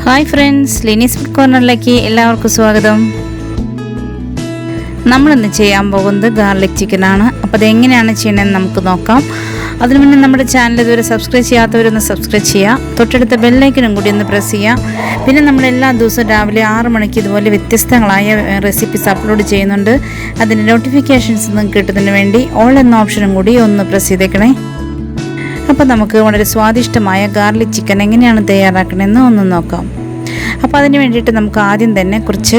Hi friends, ലിനീസ് food കോർണറിലേക്ക് എല്ലാവർക്കും സ്വാഗതം. നമ്മളിന്ന് ചെയ്യാൻ പോകുന്നത് ഗാർലിക് ചിക്കനാണ്. അപ്പോൾ അതെങ്ങനെയാണ് ചെയ്യണമെന്ന് നമുക്ക് നോക്കാം. അതിനു മുന്നേ നമ്മുടെ ചാനൽ ഇതുവരെ സബ്സ്ക്രൈബ് ചെയ്യാത്തവരൊന്ന് സബ്സ്ക്രൈബ് ചെയ്യുക. തൊട്ടടുത്ത ബെല്ലൈക്കനും കൂടി ഒന്ന് പ്രസ് ചെയ്യുക. പിന്നെ നമ്മൾ എല്ലാ ദിവസവും രാവിലെ 6 മണിക്ക് ഇതുപോലെ വ്യത്യസ്തങ്ങളായ റെസിപ്പീസ് അപ്ലോഡ് ചെയ്യുന്നുണ്ട്. അതിൻ്റെ നോട്ടിഫിക്കേഷൻസ് നിങ്ങൾക്ക് കിട്ടുന്നതിന് വേണ്ടി ഓൾ എന്ന ഓപ്ഷനും കൂടി ഒന്ന് പ്രസ് ചെയ്തേക്കണേ. അപ്പോൾ നമുക്ക് വളരെ സ്വാദിഷ്ടമായ ഗാർലിക് ചിക്കൻ എങ്ങനെയാണ് തയ്യാറാക്കണമെന്ന് ഒന്ന് നോക്കാം. അപ്പോൾ അതിന് വേണ്ടിയിട്ട് നമുക്ക് ആദ്യം തന്നെ കുറച്ച്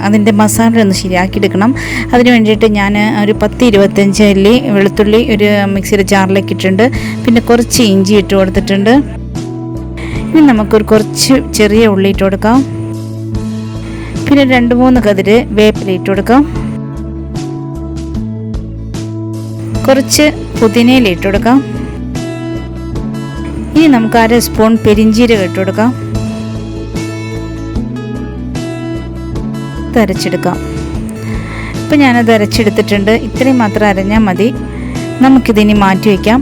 അതിൻ്റെ മസാല ഒന്ന് ശരിയാക്കിയെടുക്കണം. അതിന് വേണ്ടിയിട്ട് ഞാൻ ഒരു 10-25 അല്ലി വെളുത്തുള്ളി ഒരു മിക്സിയുടെ ജാറിലേക്ക് ഇട്ടിട്ടുണ്ട്. പിന്നെ കുറച്ച് ഇഞ്ചി ഇട്ട് കൊടുത്തിട്ടുണ്ട്. ഇനി നമുക്കൊരു കുറച്ച് ചെറിയ ഉള്ളി ഇട്ട് കൊടുക്കാം. പിന്നെ 2-3 കതിര് വേപ്പില ഇട്ട് കൊടുക്കാം. കുറച്ച് പുതിനയില ഇട്ട് കൊടുക്കാം. ഇനി നമുക്ക് 1/2 സ്പൂൺ പെരിഞ്ചീരകം ഇട്ട് കൊടുക്കാം. അരച്ചെടുക്കാം. ഇപ്പം ഞാനത് അരച്ചെടുത്തിട്ടുണ്ട്. ഇത്രയും മാത്രം അരഞ്ഞാൽ മതി. നമുക്കിതിനി മാറ്റി വയ്ക്കാം.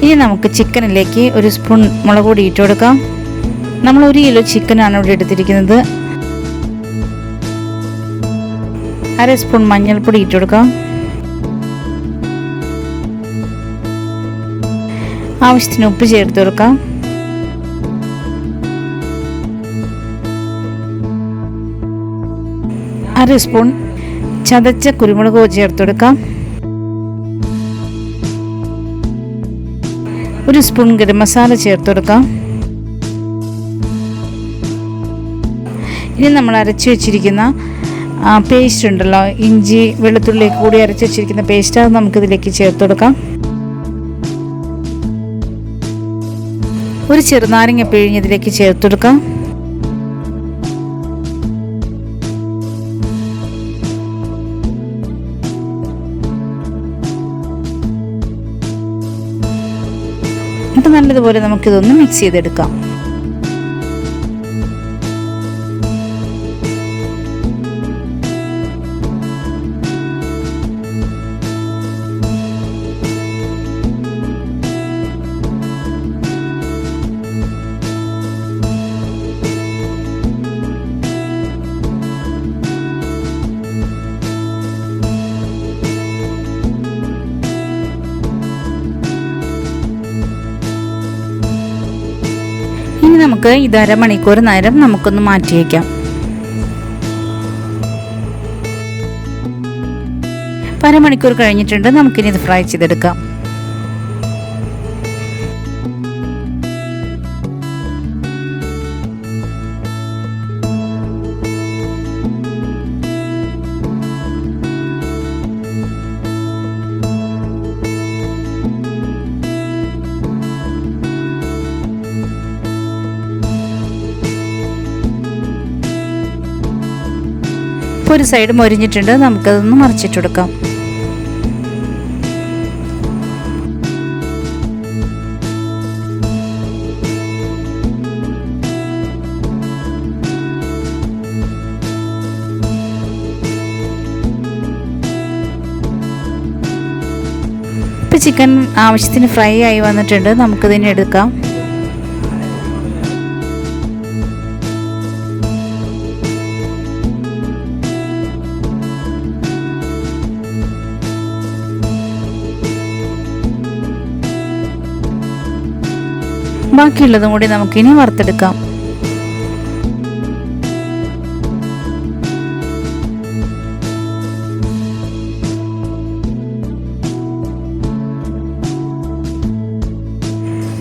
ഇനി നമുക്ക് ചിക്കനിലേക്ക് 1 സ്പൂൺ മുളക് പൊടി ഇട്ട് കൊടുക്കാം. നമ്മൾ 1 കിലോ ചിക്കനാണ് ഇവിടെ എടുത്തിരിക്കുന്നത്. 1/2 സ്പൂൺ മഞ്ഞൾപ്പൊടി ഇട്ട് കൊടുക്കാം. ആവശ്യത്തിന് ഉപ്പ് ചേർത്ത് കൊടുക്കാം. അര സ്പൂൺ ചതച്ച കുരുമുളക് ചേർത്ത് കൊടുക്കാം. 1 സ്പൂൺ ഗരം മസാല ചേർത്ത് കൊടുക്കാം. ഇനി നമ്മൾ അരച്ചു വെച്ചിരിക്കുന്ന പേസ്റ്റ് ഉണ്ടല്ലോ, ഇഞ്ചി വെളുത്തുള്ളി കൂടി അരച്ചു വെച്ചിരിക്കുന്ന പേസ്റ്റ്, അത് നമുക്കിതിലേക്ക് ചേർത്ത് കൊടുക്കാം. 1 ചെറുനാരങ്ങ പിഴിഞ്ഞതിലേക്ക് ചേർത്ത് കൊടുക്കാം. എന്നിട്ട് നല്ലതുപോലെ നമുക്കിതൊന്ന് മിക്സ് ചെയ്തെടുക്കാം. ഇനി നമുക്ക് ഇത് 1/2 മണിക്കൂർ നേരം നമുക്കൊന്ന് മാറ്റി വയ്ക്കാം. 1/2 മണിക്കൂർ കഴിഞ്ഞിട്ടുണ്ട്. നമുക്കിനി ഇത് ഫ്രൈ ചെയ്തെടുക്കാം. ഒരു സൈഡ് മൊരിഞ്ഞിട്ടുണ്ട്. നമുക്കതൊന്ന് മറിച്ചിട്ട് കൊടുക്കാം. ഇപ്പം ചിക്കൻ ആവശ്യത്തിന് ഫ്രൈ ആയി വന്നിട്ടുണ്ട്. നമുക്കിതിനെ എടുക്കാം. ബാക്കിയുള്ളതും കൂടി നമുക്കിനി വറുത്തെടുക്കാം.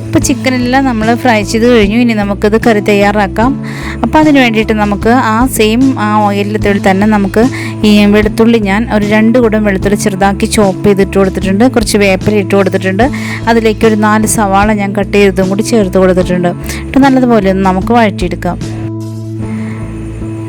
ഇപ്പോൾ ചിക്കനെല്ലാം നമ്മൾ ഫ്രൈ ചെയ്ത് കഴിഞ്ഞു. ഇനി നമുക്കിത് കറി തയ്യാറാക്കാം. അപ്പോൾ അതിന് വേണ്ടിയിട്ട് നമുക്ക് ആ ഓയിലിൽ തന്നെ നമുക്ക് ഈ വെളുത്തുള്ളി, ഞാൻ ഒരു 2 കുടം വെളുത്തുള്ളി ചെറുതാക്കി ചോപ്പ് ചെയ്തിട്ട് കൊടുത്തിട്ടുണ്ട്. കുറച്ച് വേപ്പില ഇട്ട് കൊടുത്തിട്ടുണ്ട്. അതിലേക്ക് ഒരു 4 സവാള ഞാൻ കട്ട് ചെയ്തതും കൂടി ചേർത്ത് കൊടുത്തിട്ടുണ്ട്. എന്നിട്ട് നല്ലതുപോലെ ഒന്ന് നമുക്ക് വഴറ്റിയെടുക്കാം.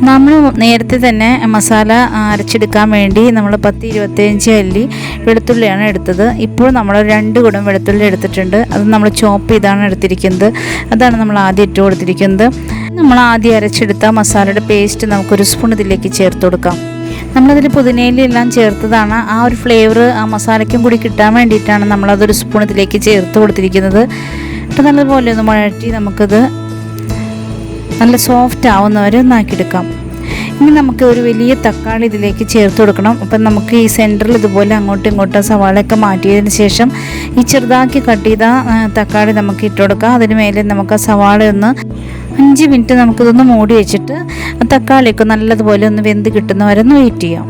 നമ്മൾ നേരത്തെ തന്നെ മസാല അരച്ചെടുക്കാൻ വേണ്ടി നമ്മൾ 10-25 അല്ലി വെളുത്തുള്ളിയാണ് എടുത്തത്. ഇപ്പോൾ നമ്മൾ 2 കുടം വെളുത്തുള്ളി എടുത്തിട്ടുണ്ട്. അത് നമ്മൾ ചോപ്പ് ചെയ്താണ് എടുത്തിരിക്കുന്നത്. അതാണ് നമ്മൾ ആദ്യം ഇട്ട് കൊടുത്തിരിക്കുന്നത്. നമ്മൾ ആദ്യം അരച്ചെടുത്ത മസാലയുടെ പേസ്റ്റ് നമുക്കൊരു സ്പൂൺ ഇതിലേക്ക് ചേർത്ത് കൊടുക്കാം. നമ്മളതിൽ പുതിനയിലെല്ലാം ചേർത്തതാണ്. ആ ഒരു ഫ്ലേവർ ആ മസാലയ്ക്കും കൂടി കിട്ടാൻ വേണ്ടിയിട്ടാണ് നമ്മളതൊരു സ്പൂൺ ഇതിലേക്ക് ചേർത്ത് കൊടുത്തിരിക്കുന്നത്. അപ്പോൾ നല്ലപോലെ ഒന്ന് വഴറ്റി നമുക്കത് നല്ല സോഫ്റ്റ് ആവുന്നവരെ ഒന്നാക്കിയെടുക്കാം. ഇനി നമുക്ക് ഒരു വലിയ തക്കാളി ഇതിലേക്ക് ചേർത്ത് കൊടുക്കണം. അപ്പം നമുക്ക് ഈ സെൻറ്ററിൽ ഇതുപോലെ അങ്ങോട്ടും ഇങ്ങോട്ടും സവാളയൊക്കെ മാറ്റിയതിന് ശേഷം ഈ ചെറുതാക്കി കട്ട് ചെയ്ത തക്കാളി നമുക്ക് ഇട്ട് കൊടുക്കാം. അതിന് മേലെ നമുക്ക് ആ സവാള ഒന്ന് 5 മിനിറ്റ് നമുക്കിതൊന്ന് മൂടി വെച്ചിട്ട് ആ തക്കാളിയൊക്കെ നല്ലതുപോലെ ഒന്ന് വെന്ത് കിട്ടുന്നവരെ ഒന്ന് വെയിറ്റ് ചെയ്യാം.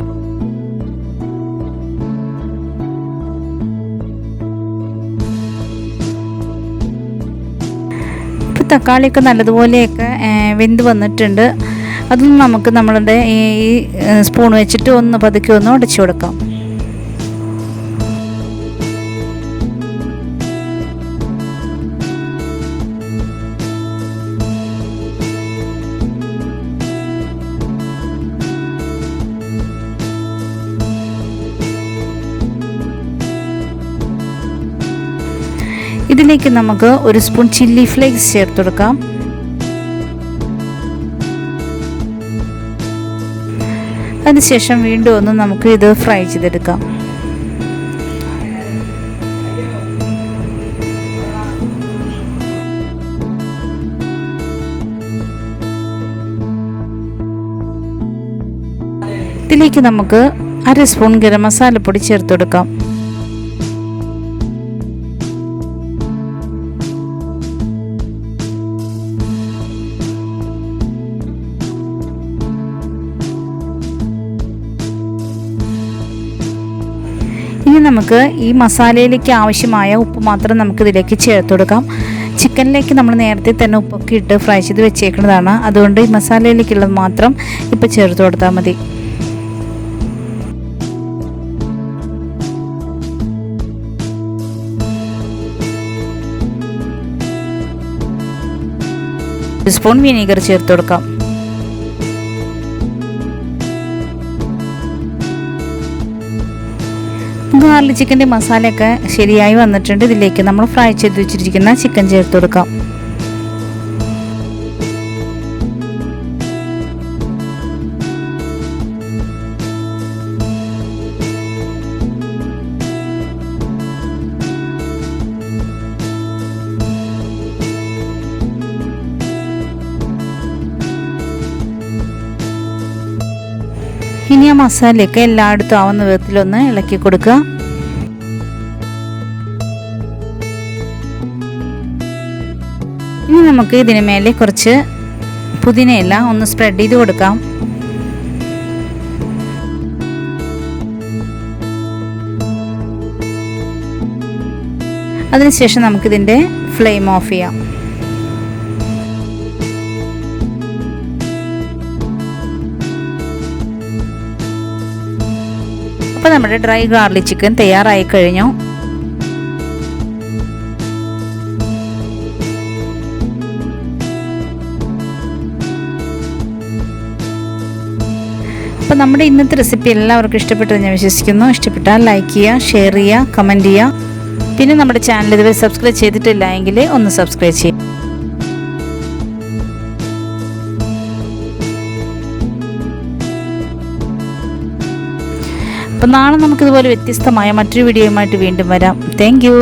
ഇപ്പോൾ തക്കാളിയൊക്കെ നല്ലതുപോലെയൊക്കെ വെന്ത് വന്നിട്ടുണ്ട്. അതൊന്ന് നമുക്ക് നമ്മളുടെ ഈ സ്പൂൺ വെച്ചിട്ട് ഒന്ന് പതുക്കെ ഒന്ന് ഉടച്ചു കൊടുക്കാം. ഇതിലേക്ക് നമുക്ക് ഒരു സ്പൂൺ ചില്ലി ഫ്ലേക്സ് ചേർത്ത് കൊടുക്കാം. അതിനുശേഷം വീണ്ടും ഒന്ന് നമുക്ക് ഇത് ഫ്രൈ ചെയ്തെടുക്കാം. ഇതിലേക്ക് നമുക്ക് 1/2 സ്പൂൺ ഗരം മസാലപ്പൊടി ചേർത്ത് കൊടുക്കാം. ഇനി നമുക്ക് ഈ മസാലയിലേക്ക് ആവശ്യമായ ഉപ്പ് മാത്രം നമുക്കിതിലേക്ക് ചേർത്ത് കൊടുക്കാം. ചിക്കനിലേക്ക് നമ്മൾ നേരത്തെ തന്നെ ഉപ്പൊക്കെ ഇട്ട് ഫ്രൈ ചെയ്ത് വെച്ചേക്കുന്നതാണ്. അതുകൊണ്ട് ഈ മസാലയിലേക്കുള്ളത് മാത്രം ഇപ്പോൾ ചേർത്ത് കൊടുത്താൽ മതി. ഒരു സ്പൂൺ വിനീഗർ ചേർത്ത് കൊടുക്കാം. ഗാർലിക് ചിക്കൻ്റെ മസാലയൊക്കെ ശരിയായി വന്നിട്ടുണ്ട്. ഇതിലേക്ക് നമ്മൾ ഫ്രൈ ചെയ്ത് വെച്ചിരിക്കുന്ന ചിക്കൻ ചേർത്ത് കൊടുക്കാം. ഇനി ആ മസാലയൊക്കെ എല്ലായിടത്തും ആവുന്ന വിധത്തിലൊന്ന് ഇളക്കി കൊടുക്കുക. ഇനി നമുക്ക് ഇതിന് മേലെ കുറച്ച് പുതിനയില ഒന്ന് സ്പ്രെഡ് ചെയ്ത് കൊടുക്കാം. അതിനുശേഷം നമുക്കിതിൻ്റെ ഫ്ലെയിം ഓഫ് ചെയ്യാം. അപ്പോൾ നമ്മുടെ ഡ്രൈ ഗാർലിക് ചിക്കൻ തയ്യാറായി കഴിഞ്ഞു. അപ്പോൾ നമ്മുടെ ഇന്നത്തെ റെസിപ്പി എല്ലാവർക്കും ഇഷ്ടപ്പെട്ടെന്ന് ഞാൻ വിശ്വസിക്കുന്നു. ഇഷ്ടപ്പെട്ടാൽ ലൈക്ക് ചെയ്യുക, ഷെയർ ചെയ്യുക, കമൻറ്റ് ചെയ്യുക. പിന്നെ നമ്മുടെ ചാനൽ ഇതുവരെ സബ്സ്ക്രൈബ് ചെയ്തിട്ടില്ല എങ്കിൽ ഒന്ന് സബ്സ്ക്രൈബ് ചെയ്യുക. അപ്പോൾ നാളെ നമുക്കിതുപോലെ വ്യത്യസ്തമായ മറ്റൊരു വീഡിയോയുമായിട്ട് വീണ്ടും വരാം. Thank you.